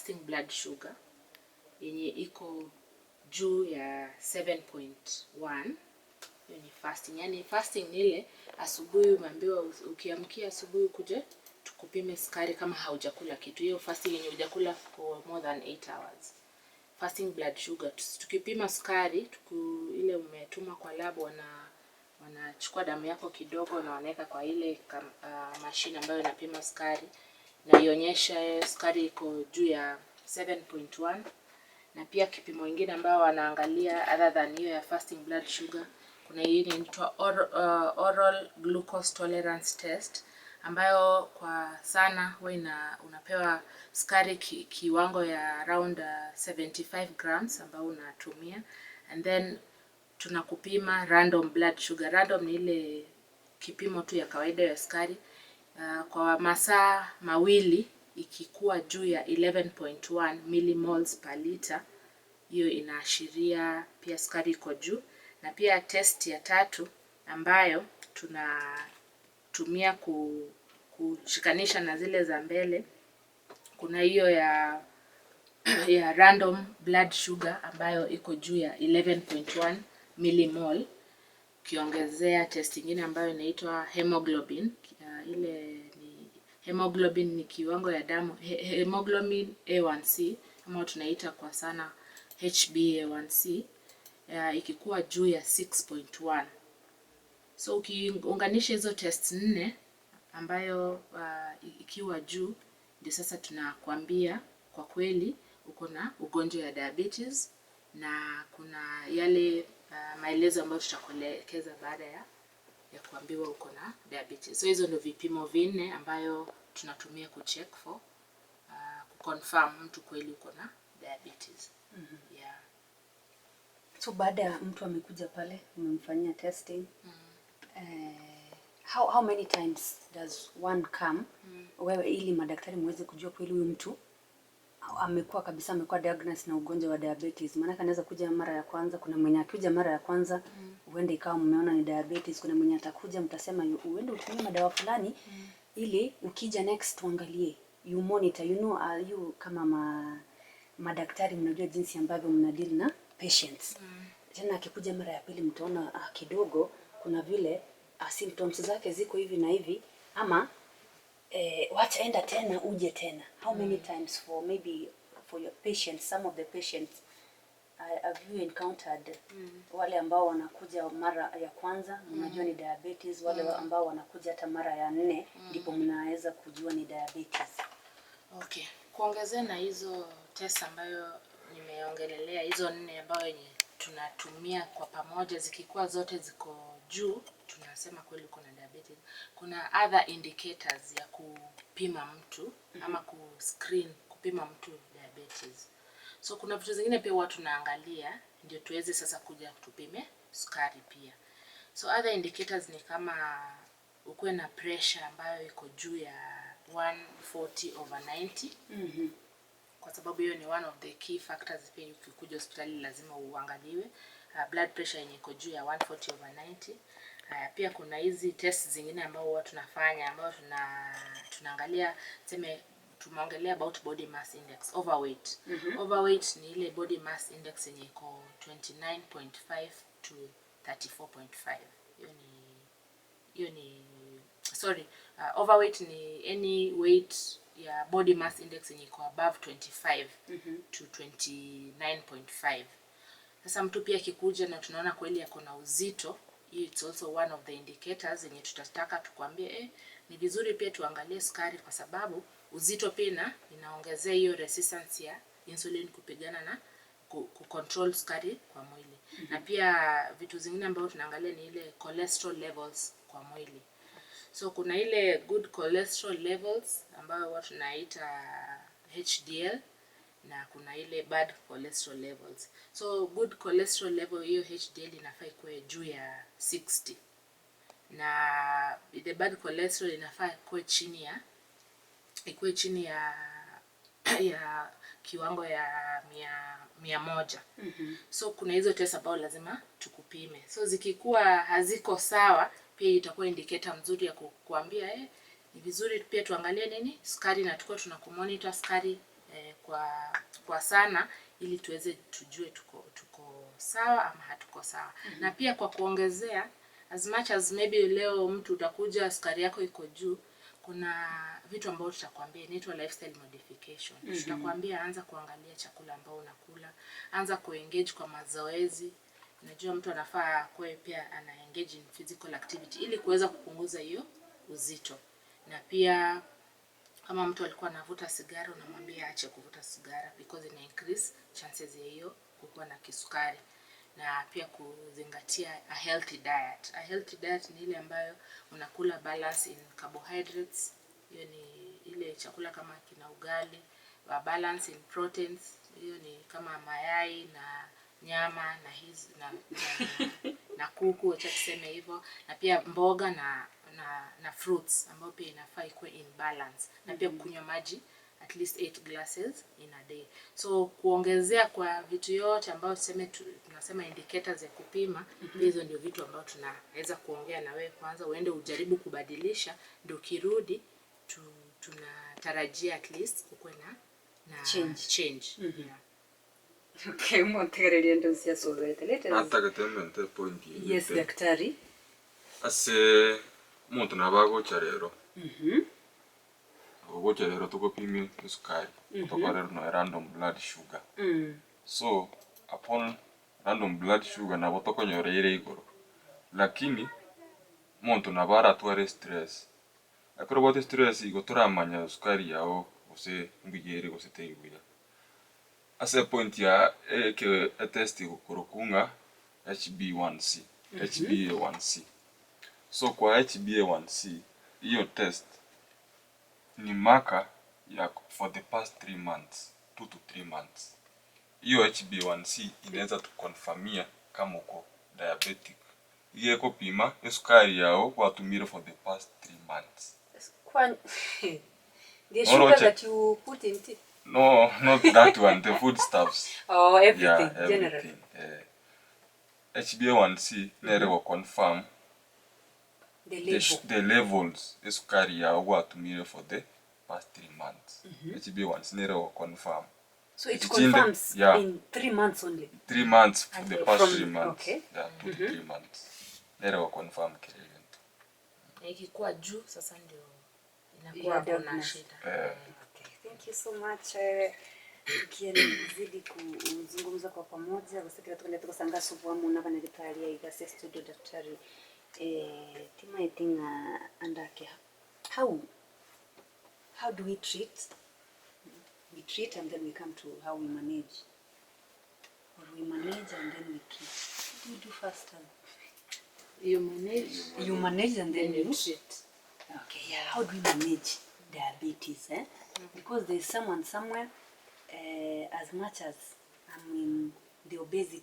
fasting blood sugar yenye iko juu ya 7.1. Hiyo ni fasting. Yani fasting ni ile asubuhi umeambiwa ukiamkia asubuhi kuje tukupime sukari kama haujakula kitu. Hiyo fasting yenye hujakula for more than 8 hours. Fasting blood sugar. Tukipima sukari, ile umetuma kwa lab wanachukua damu yako kidogo na wanaweka kwa ile mashine ambayo inapima sukari na ionyesha sukari iko juu ya 7.1. na pia kipimo kingine ambao wanaangalia other than hiyo ya fasting blood sugar, kuna hii inaitwa oral glucose tolerance test ambayo kwa sana huwa unapewa sukari kiwango ya around 75 grams ambao unatumia, and then tunakupima random blood sugar. Random ni ile kipimo tu ya kawaida ya sukari kwa masaa mawili ikikuwa juu ya 11.1 millimoles per liter, hiyo inaashiria pia sukari iko juu. Na pia test ya tatu ambayo tunatumia kushikanisha na zile za mbele, kuna hiyo ya random blood sugar ambayo iko juu ya 11.1 millimole, kiongezea test nyingine ambayo inaitwa hemoglobin. Hemoglobin ni kiwango ya damu, hemoglobin A1C ama tunaita kwa sana HbA1c, ikikuwa juu ya 6.1. So ukiunganisha hizo test 4 ambayo ikiwa juu, ndio sasa tunakwambia kwa kweli uko na ugonjwa ya diabetes, na kuna yale maelezo ambayo tutakuelekeza baada ya kuambiwa uko na diabetes. So hizo ndio vipimo 4 ambayo tunatumia kucheck for kuconfirm mtu kweli uko na diabetes. Yeah. So baada ya mtu amekuja pale umemfanyia testing, how many times does one come wewe ili madaktari muweze kujua kweli huyu mtu amekuwa diagnosed na ugonjwa wa diabetes? Maana anaweza kuja mara ya kwanza, kuna mwenye akuja mara ya kwanza uende ikawa mmeona ni diabetes, kuna mwenye atakuja mtasema uende utumie madawa fulani ili ukija next tuangalie, you monitor, you know, you kama madaktari mnajua jinsi ambavyo mnadeal na patients. Tena akikuja mara ya pili mtaona kidogo kuna vile symptoms zake ziko hivi na hivi, ama wacha enda tena uje tena. How many times for your patients, some of the patients have you encountered wale ambao wanakuja mara ya kwanza mnajua ni diabetes, wale ambao wanakuja hata mara ya 4 ndipo mnaweza kujua ni diabetes? Okay, kuongezea na hizo test ambayo nimeongelelea, hizo 4 ambayo tunatumia kwa pamoja, zikikuwa zote ziko juu, tunasema kweli uko na diabetes. Kuna other indicators ya kupima mtu ama kuscreen kupima mtu diabetes. So kuna vitu zingine pia watu tunaangalia ndio tuweze sasa kuja tupime sukari pia. So other indicators ni kama ukuwe na pressure ambayo iko juu ya 140/90. Kwa sababu hiyo ni one of the key factors pia ukikuja hospitali lazima uangaliwe. Blood pressure yenye iko juu ya 140/90. Pia kuna hizi test zingine ambao huwa tunafanya ambao tunaangalia, tumeongelea about body mass index, overweight. Overweight ni ile body mass index yenye iko 29.5 to 34.5. Overweight ni any weight ya body mass index yenye iko above 25 to 29.5. Sasa mtu pia akikuja na tunaona kweli yako na uzito, it's also one of the indicators yenye tutataka tukwambie ni vizuri pia tuangalie sukari, kwa sababu uzito pia inaongezea hiyo resistance ya insulin kupigana na kucontrol sukari kwa mwili. Na pia vitu zingine ambavyo tunaangalia ni ile cholesterol levels kwa mwili. So kuna ile good cholesterol levels ambayo watu tunaita HDL, na kuna ile bad cholesterol levels. So good cholesterol level, hiyo HDL inafaa ikuwe juu ya 60, na the bad cholesterol inafaa ikuwe chini ya kiwango ya 100. So kuna hizo test ambao lazima tukupime. So zikikuwa haziko sawa, pia itakuwa indicator mzuri ya kukuambia ni vizuri pia tuangalie nini sukari, na tuko tunakumonitor sukari kwa sana, ili tuweze tujue tuko sawa ama hatuko sawa. Na pia kwa kuongezea, as much as maybe leo mtu utakuja sukari yako iko juu, kuna vitu ambavyo tutakwambia inaitwa lifestyle modification. Tutakwambia anza kuangalia chakula ambao unakula, anza kuengage kwa mazoezi. Unajua mtu anafaa kuwe pia ana engage in physical activity ili kuweza kupunguza hiyo uzito. Na pia kama mtu alikuwa anavuta sigara, unamwambia aache kuvuta sigara because ina increase chances ya hiyo kukuwa na kisukari. Na pia kuzingatia a healthy diet. A healthy diet ni ile ambayo unakula balance in carbohydrates. Hiyo ni ile chakula kama kina ugali, balance in proteins. Hiyo ni kama mayai na nyama na hizi na kuku, acha tuseme hivyo. Na pia mboga na fruits ambayo pia inafaa ikuwe in balance. Na pia kunywa maji at least 8 glasses in a day. So kuongezea kwa vitu yote ambao tunasema indicators ya kupima, hizo ndio vitu ambao tunaweza kuongea na wewe kwanza uende ujaribu kubadilisha, ndio kirudi tunatarajia at least kukuwe na change. Yeah. Okay, mwantegereria ndio siasolete lete. Nataka tembe point. Yes, daktari. Ase muntu nabagocha rero. Ogocha rero tukopimia sukari. Kutoka rero no random blood sugar. So upon random blood sugar na botokonyore ire igoro. Lakini muntu nabara tware stress. Akoro bote stress igotoramanya sukari yao ose mbigere gose teiguya. Ase point ya ke test kukurukunga HB1C, HbA1c. So kwa HbA1c, hiyo test ni marker ya for the past 3 months, 2 to 3 months. Hiyo HbA1c inaweza tukonfirmia kama uko diabetic. Hiyo kupima sukari yao watumire for the past 3 months. The sugar that you put in tea? No, not that one, the foodstuffs. Oh, everything, yeah, everything. generally. HbA1c nere confirm The levels sukari ya watumire for the past 3 months. HbA1c nere confirm. So it confirms in 3 months only? 3 months for the past 3 months. Okay. Yeah, 2 to 3 months. Nere confirm kile. Ikikuwa juu sasa ndio inakuwa kuna shida. Okay, thank you so much. Kianizidi kuzungumza kwa pamoja kusikira tukasanga subuamu naba na daktari ya igase studio daktari tima itinga andake how do we treat and then we come to how we manage, or we manage and then we treat? What do you do first? You manage and then you treat. Okay, yeah. How do we manage diabetes? Because there's someone somewhere, as much as I'm in the obese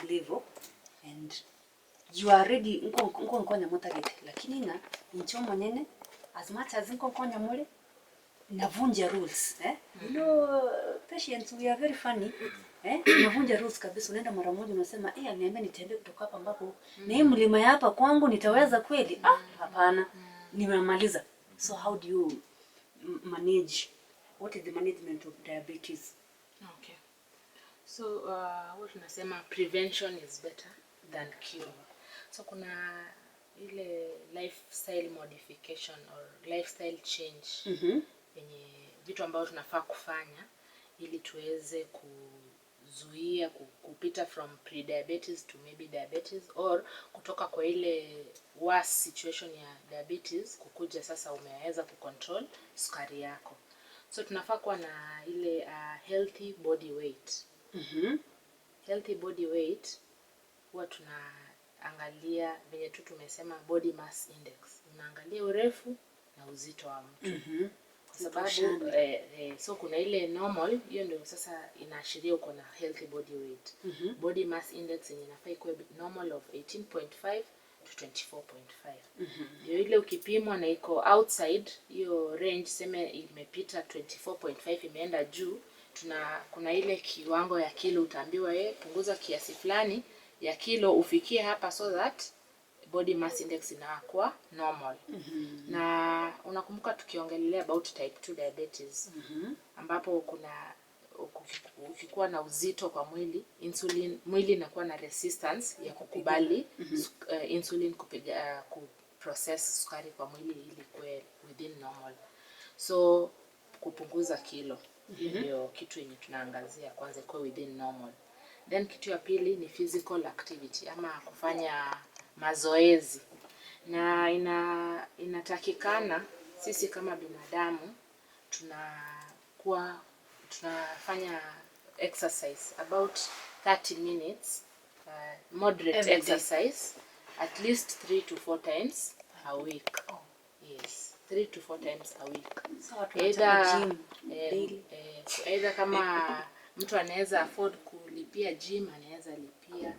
level, and you are already nko nkonya motarete, lakini na nchomo nyene as much as nko nkonya mole navunja rules. You know, patients we are very funny. Navunja rules kabisa. Unaenda mara moja unasema niambia nitembee kutoka hapa ambapo na hii mlima ya hapa kwangu nitaweza kweli? Hapana. Nimemaliza. So how do you manage? What is the management of diabetes? Okay. So what tunasema prevention is better than cure. So kuna ile lifestyle modification or lifestyle change. Yenye vitu ambavyo tunafaa kufanya ili tuweze kuzuia kupita from pre-diabetes to maybe diabetes, or kutoka kwa ile worse situation ya diabetes kukuja sasa umeweza kucontrol sukari yako. So tunafaa kuwa na ile healthy body weight. Healthy body weight huwa tunaangalia venye tu tumesema body mass index. Unaangalia urefu na uzito wa mtu. Kwa sababu so kuna ile normal, hiyo ndio sasa inaashiria uko na healthy body weight. Body mass index yenye inafaa ikuwe normal of 18.5 to 24.5. Hiyo ile ukipimwa na iko outside hiyo range, sema imepita 24.5 imeenda juu, kuna ile kiwango ya kilo utaambiwa punguza kiasi fulani ya kilo ufikie hapa, so that body mass index inakuwa normal. Na unakumbuka tukiongelea about type 2 diabetes ambapo ukikuwa na uzito kwa mwili, mwili inakuwa na resistance ya kukubali insulin kuprocess sukari kwa mwili ili kuwe within normal. So kupunguza kilo ndio kitu yenye tunaangazia kwanza, kuwe within normal. Then kitu ya pili ni physical activity ama kufanya mazoezi. Na inatakikana sisi kama binadamu tunafanya exercise about 30 minutes, moderate exercise at least 3 to 4 times a week. Yes, 3 to 4 times a week. Either kama mtu anaweza afford kulipia gym anaweza lipia,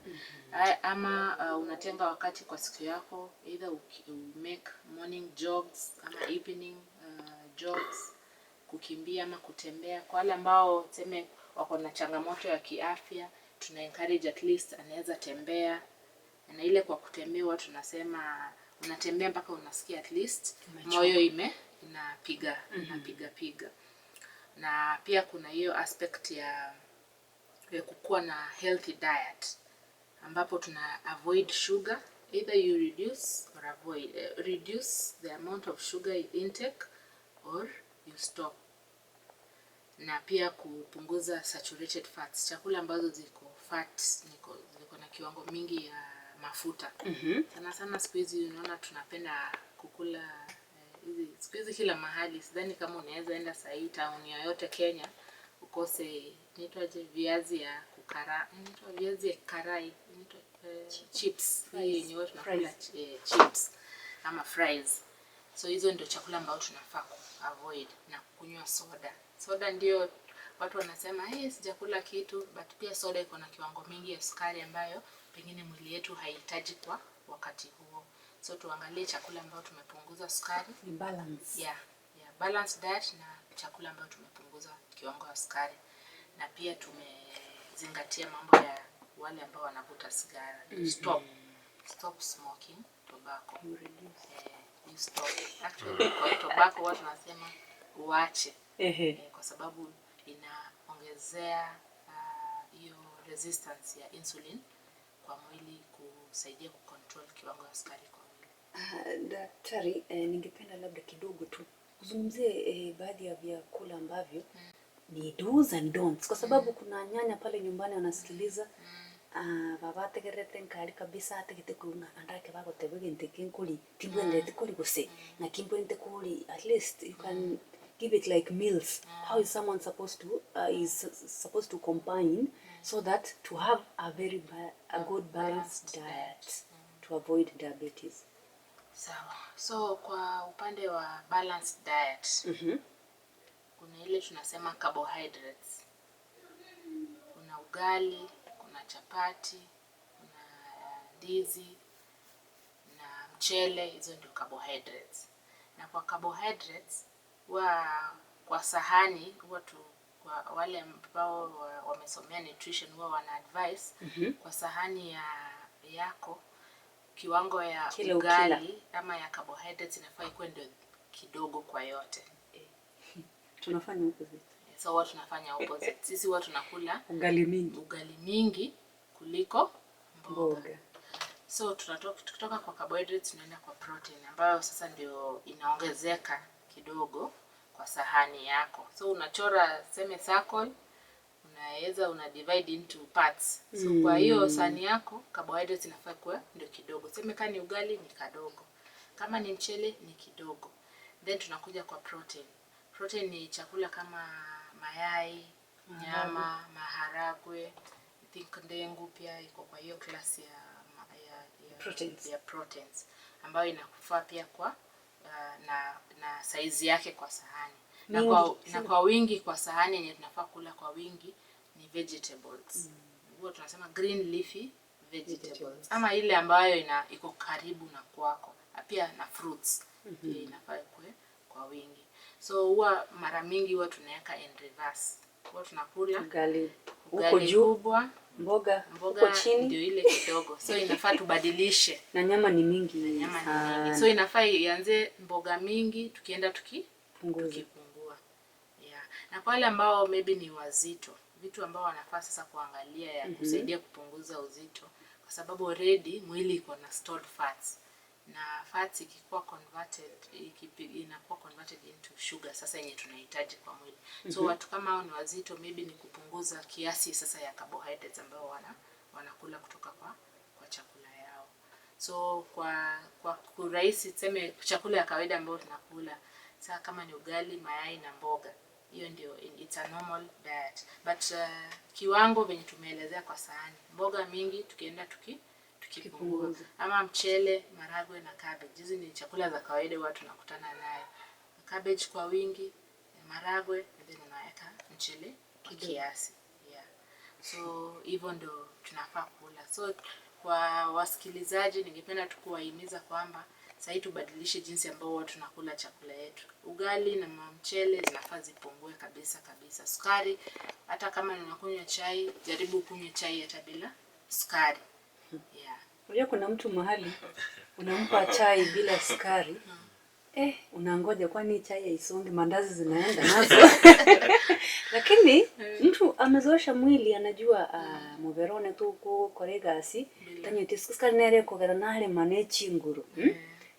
ama unatenga wakati kwa siku yako, either make morning jogs ama evening jogs, kukimbia ama kutembea. Kwa wale ambao tuseme wako na changamoto ya kiafya, tuna encourage at least anaweza tembea. Na ile kwa kutembea watu tunasema unatembea mpaka unasikia at least moyo inapiga piga. Na pia kuna hiyo aspect ya kukuwa na healthy diet ambapo tuna avoid sugar, either you reduce the amount of sugar intake or you stop. Na pia kupunguza saturated fats, chakula ambazo ziko na kiwango mingi ya mafuta. Sana sana siku hizi unaona tunapenda kukula siku hizi kila mahali. Sidhani kama unaweza enda sahi town yoyote Kenya ukose viazi ya viazi ya karai, chips, yenye watu tunakula chips ama fries. So hizo ndio chakula ambazo tunafaa avoid, na kunywa soda. Soda ndio watu wanasema sijakula kitu, but pia soda iko na kiwango mingi ya sukari ambayo pengine mwili yetu haihitaji kwa wakati huo. So tuangalie chakula ambayo tumepunguza sukari, ni balance. Balance diet na chakula ambayo tumepunguza kiwango ya sukari. Na pia tumezingatia mambo ya wale ambao wanavuta sigara. Stop smoking tobacco. You stop. Actually kwa tobacco watu wanasema uache. Kwa sababu inaongezea hiyo resistance ya insulin kwa mwili, kusaidia kucontrol kiwango ya sukari kwa mwili. Daktari, ningependa labda kidogo tu kuzungumzie baadhi ya vyakula ambavyo ni do's and don'ts, kwa sababu kuna nyanya pale nyumbani wanasikiliza baba tegerete nkari kabisa ategete kuna andake bako tebege ntekinkuli tibwende tekuli gose na kimbwende kuli, at least you can give it like meals. How is someone supposed to combine so that to have a good balanced diet to avoid diabetes? Sawa. So kwa upande wa balanced diet, kuna ile tunasema carbohydrates. Kuna ugali, kuna chapati, kuna ndizi na mchele, hizo ndio carbohydrates. Na kwa carbohydrates kwa sahani kwa wale ambao wamesomea nutrition wana advice kwa sahani yako kiwango ya ugali ama ya carbohydrates inafaa ikuwe ndio kidogo kwa yote. Tunafanya opposite. So watu tunafanya opposite. Sisi watu tunakula ugali mingi kuliko mboga. So kutoka kwa carbohydrates tunaenda kwa protein ambayo sasa ndio inaongezeka kidogo kwa sahani yako. So unachora seme circle, una divide into parts. So kwa hiyo sahani yako carbohydrates inafaa kuwa ndio kidogo. Seme kama ni ugali ni kadogo, kama ni mchele ni kidogo. Then tunakuja kwa protein. Protein ni chakula kama mayai, nyama, maharagwe, I think ndengu pia iko kwa hiyo klasi ya proteins ambayo inakufaa pia kwa na size yake kwa sahani. Na kwa wingi kwa sahani yenye tunafaa kula kwa wingi ni vegetables. Huwa tunasema green leafy vegetables. Ama ile ambayo iko karibu na kwako. Pia na fruits pia inafaa kwa wingi. So huwa mara mingi huwa tunaweka in reverse. kwa tunakula ugali huko ugali juu, kubwa, mboga mboga huko chini, ndio ile kidogo. So inafaa tubadilishe. na nyama ni mingi. Nyama ni mingi. So inafaa ianze mboga mingi tukienda punguza. tukipungua. Yeah. Na kwa wale ambao maybe ni wazito, vitu ambao wanafaa sasa kuangalia ya kusaidia kupunguza uzito, kwa sababu already mwili iko na stored fats. Na fats ikikuwa converted, inakuwa converted into sugar sasa yenye tunahitaji kwa mwili. So watu kama hao ni wazito, maybe ni kupunguza kiasi sasa ya carbohydrates ambao wanakula kutoka kwa chakula yao. So kwa kurahisi tuseme chakula ya kawaida ambayo tunakula sasa kama ni ugali, mayai na mboga, hiyo ndio it's a normal diet. But kiwango venye tumeelezea kwa sahani, mboga mingi tukienda tukipungua, ama mchele, maragwe na cabbage. Hizi ni chakula za kawaida watu tunakutana nayo. Cabbage kwa wingi, maragwe, then unaweka mchele kwa kiasi. Yeah. So hivyo ndio tunafaa kula. So kwa wasikilizaji ningependa tu kuwahimiza kwamba sasa tubadilishe jinsi ambao watu tunakula chakula yetu. Ugali na mchele zinafaa zipungue kabisa. Sukari, hata kama unakunywa chai, jaribu kunywa chai hata bila sukari. Yeah. Unajua kuna mtu mahali unampa chai bila sukari. Unangoja kwani chai haisongi, mandazi zinaenda nazo. Lakini mtu amezoesha mwili, anajua muberone tuko koregasi tanyete sukari nere kogera nale manechi nguru.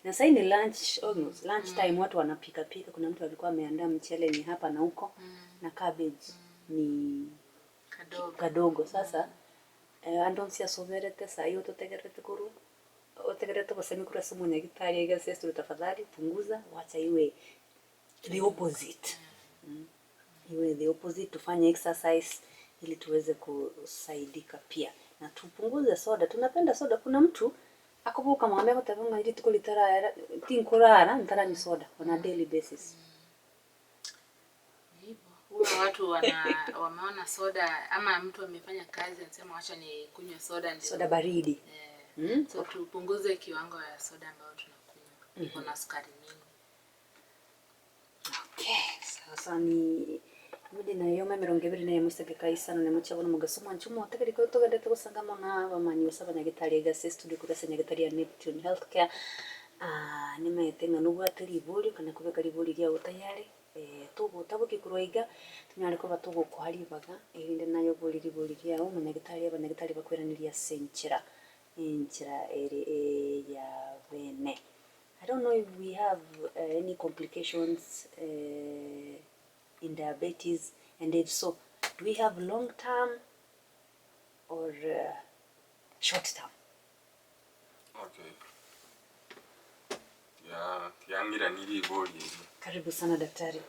Na sasa ni lunch, almost lunch time, watu wanapika. Kuna mtu alikuwa ameandaa mchele ni hapa na huko na cabbage ni kadogo. Sasa andonsia soberete saa hiyo tutegerete kuru otegerete kusema kura sumu nyagitari ya sisi tafadhali punguza, wacha iwe the opposite. Iwe the opposite, tufanye exercise ili tuweze kusaidika pia na tupunguze soda. Tunapenda soda. Kuna mtu akobuka mwambia kutabunga ili tukulitara tinkurara ntara ni soda on a daily basis. Watu wameona soda, ama mtu amefanya kazi anasema acha ni kunywa soda, ndio soda baridi. So tupunguze kiwango ya soda ambayo tunakunywa. Iko na sukari nyingi. Okay, sasa ni mudi na yoma 20 na musage kaisa no nemuchabona mugasoma nchumo ategeri ko togadete gusangamo na bamanyi usaba nyagitari gase studio kurasa nyagitari ya Neptune Healthcare. Nimetenga nubwatiri iburi kana kubeka riburi rya utayari. Tugo tabuki kuroiga tunyare ko batugo kuharibaga irinde nayo buri riburi rya umunyagitari bakwiraniria senchira inchira ere ya bene. I don't know if we have any complications in diabetes, and if so, do we have long term or short term? Okay. Yangira nili boli. Karibu sana daktari.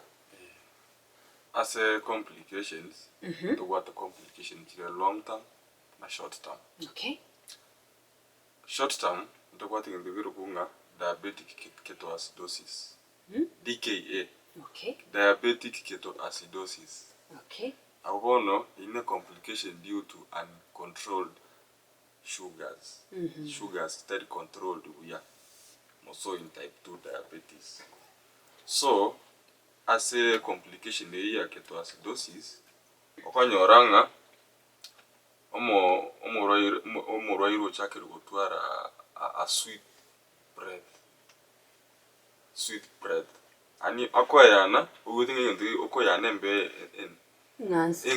As a complications, the water complications are long term na short term. Okay. Short term, the water in the virugunga diabetic ketoacidosis. DKA. Okay. Diabetic ketoacidosis. Okay. Abono in a complication due to uncontrolled sugars. Sugars that controlled we are also in type 2 diabetes. So as a complication ya ketoacidosis okanyoranga omoroiro chakiri gutwara a sweet breath ani akoyana ugutinga ndi okoyana mbe engansu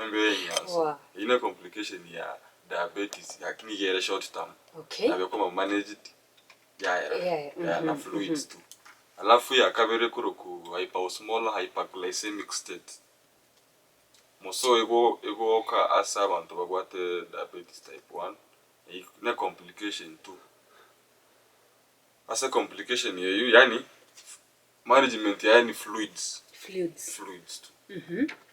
mbe engansu ina complication ya diabetes yakini gere short term. Okay. Abe koma managed na fluids too. Alafu ya kabere kuruku hyposmolar hyperglycemic state. Moso ego ka asa abantu bagwate diabetes type 1 na complication too. Asa complication yeyu yani management yani fluids too.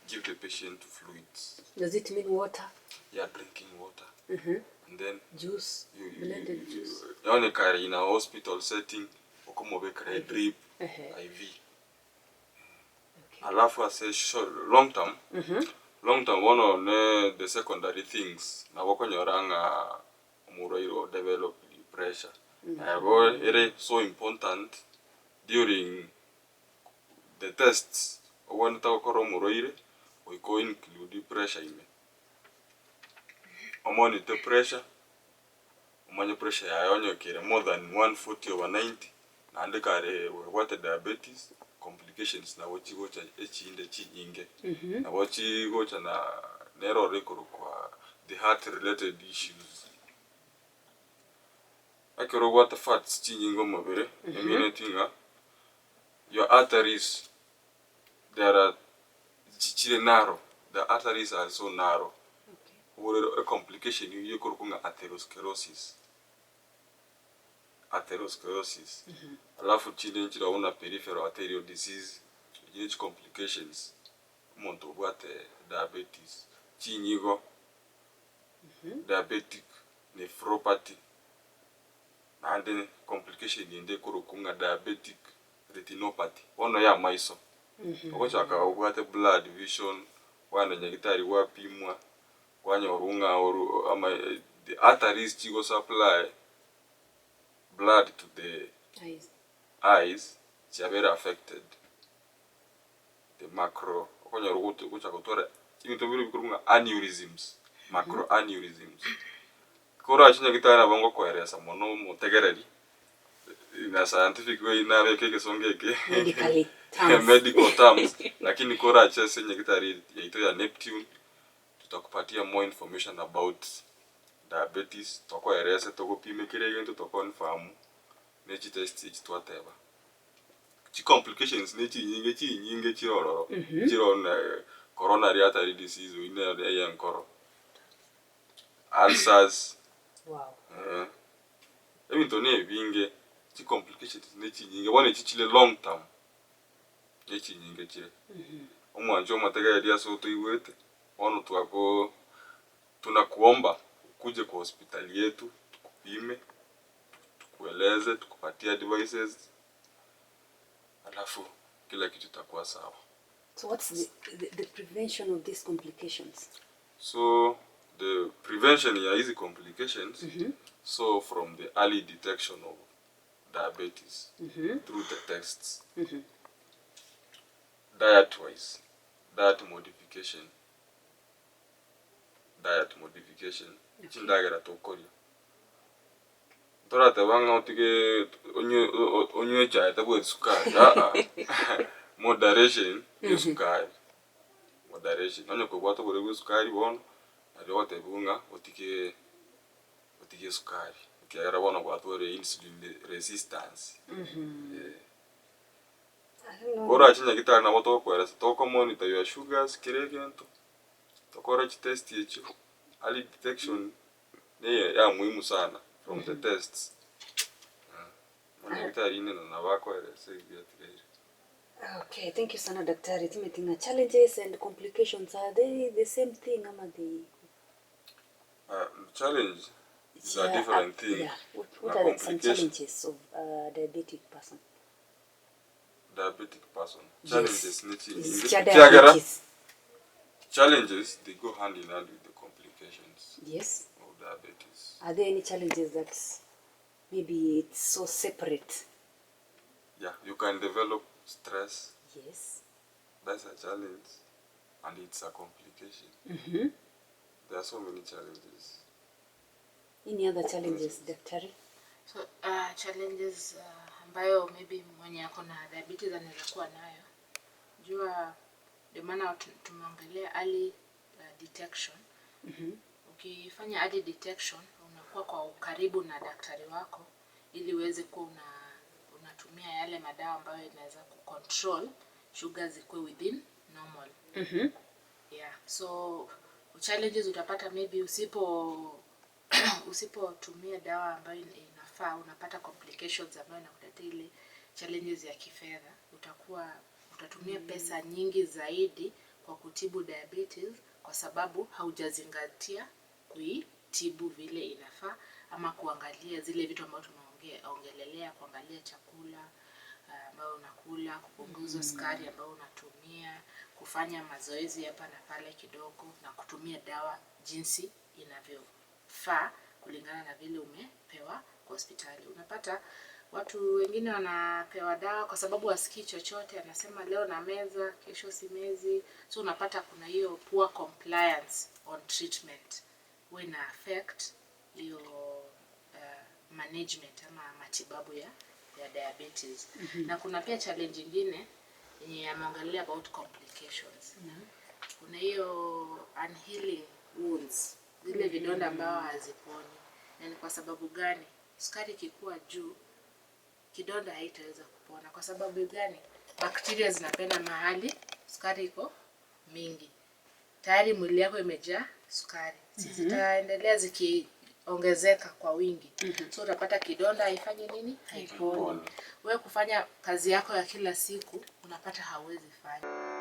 Give the patient fluids. Does it mean water? Yeah, drinking water. And then juice, blended juice. Yani kari in a hospital setting okomobe kare drip IV. Alafu ase long term. Long term one of the secondary things na wakonyoranga omurairo develop pressure. It is so important during the tests One ta koro muroire we go include pressure ime. Monitor pressure. Umanye pressure ya onyo kire more than 140/90 na andikare what diabetes complications na wachi gocha echinde chinyinge. Na wachi gocha na nero rekoro kwa the heart related issues. Akiro what fats chinyingo mobile eminatinga your arteries there are chichire narrow. The arteries are so narrow. A complication you could atherosclerosis. Atherosclerosis. Alafu chini nchira una peripheral arterial disease. Huge complications. Monto what diabetes. Chinyigo. Diabetic nephropathy. And then complication in the kurukunga diabetic retinopathy. Ono ya maiso. Okochaka what blood vision. Wana nyagitari wapimwa. Wanyorunga or the arteries chigo supply blood to the eyes they are very affected. The macro aneurysms, macro aneurysms. Kora chinya kitara bongo koeresa mono motegereri in a scientific way na weke songeke medical terms lakini kora chese nyakitari yaito ya Neptune tutakupatia more information about diabetes toko erese toko pime kirege to confirm nechi test it whatever chi complications nechi nyinge chiroro chiron coronary artery disease ine ya nkoro ulcers to ne binge chi complications nechi nyinge wane chichile long term nechi nyinge chire omwanjo matega dia so to iwete ono tuako tunakuomba kuje kwa hospitali yetu tukupime tukueleze tukupatia devices alafu kila kitu kitakuwa sawa. So what's the prevention of these complications? So the prevention ya hizi complications so from the early detection of diabetes through the tests. Diet wise, diet modification chindagera tokori tora tabanga otige onyo cha tabu sukari moderation sukari moderation onyo ko bwato bore sukari bon ari wote bunga otige sukari kiara bona bwato re insulin resistance ora chinya kitana na boto kwera toko monitor your sugars kiregento tokora test yechu early detection ya muhimu sana from the tests. Okay, thank you sana daktari. Tumetinga challenges and complications, are they the same thing ama the challenge is a different thing. Yeah. What are some challenges of a diabetic person? Diabetic person. Yes. Challenges. Challenges, they go hand in hand with the complications. Yes. Of diabetes. Are there any challenges that maybe it's so separate? Yeah, you can develop stress. Yes. That's a challenge, and it's a complication. There are so many challenges. Any other challenges, daktari? So challenges ambayo maybe mwenye ako na diabetes anaweza kuwa nayo. Jua ndio maana tumeongelea early detection. Ukifanya early detection unakuwa kwa ukaribu na daktari wako ili uweze kuwa unatumia yale madawa ambayo inaweza kucontrol sugar zikuwe within normal. Yeah. So challenges utapata maybe usipotumia dawa ambayo inafaa unapata complications ambayo inakuletea ile challenges ya kifedha. Utatumia pesa nyingi zaidi kwa kutibu diabetes kwa sababu haujazingatia kuitibu vile inafaa ama kuangalia zile vitu ambazo tumeongelelea, kuangalia chakula ambayo unakula, kupunguza sukari ambayo unatumia, kufanya mazoezi hapa na pale kidogo na kutumia dawa jinsi inavyofaa kulingana na vile umepewa kwa hospitali. Unapata Watu wengine wanapewa dawa kwa sababu wasikii chochote, anasema leo na meza, kesho simezi. So unapata kuna hiyo poor compliance on treatment huwa ina affect hiyo management ama matibabu ya diabetes. Na kuna pia challenge nyingine yenye ameongelea about complications. Kuna hiyo unhealing wounds, zile vidonda ambao haziponi. Na ni kwa sababu gani? Sukari ikikuwa juu, kidonda haitaweza kupona. Kwa sababu gani? Bakteria zinapenda mahali sukari iko mingi. Tayari mwili yako imejaa sukari. Zitaendelea zikiongezeka kwa wingi. So utapata kidonda haifanyi nini? Haiponi. Wewe kufanya kazi yako ya kila siku unapata hauwezi fanya.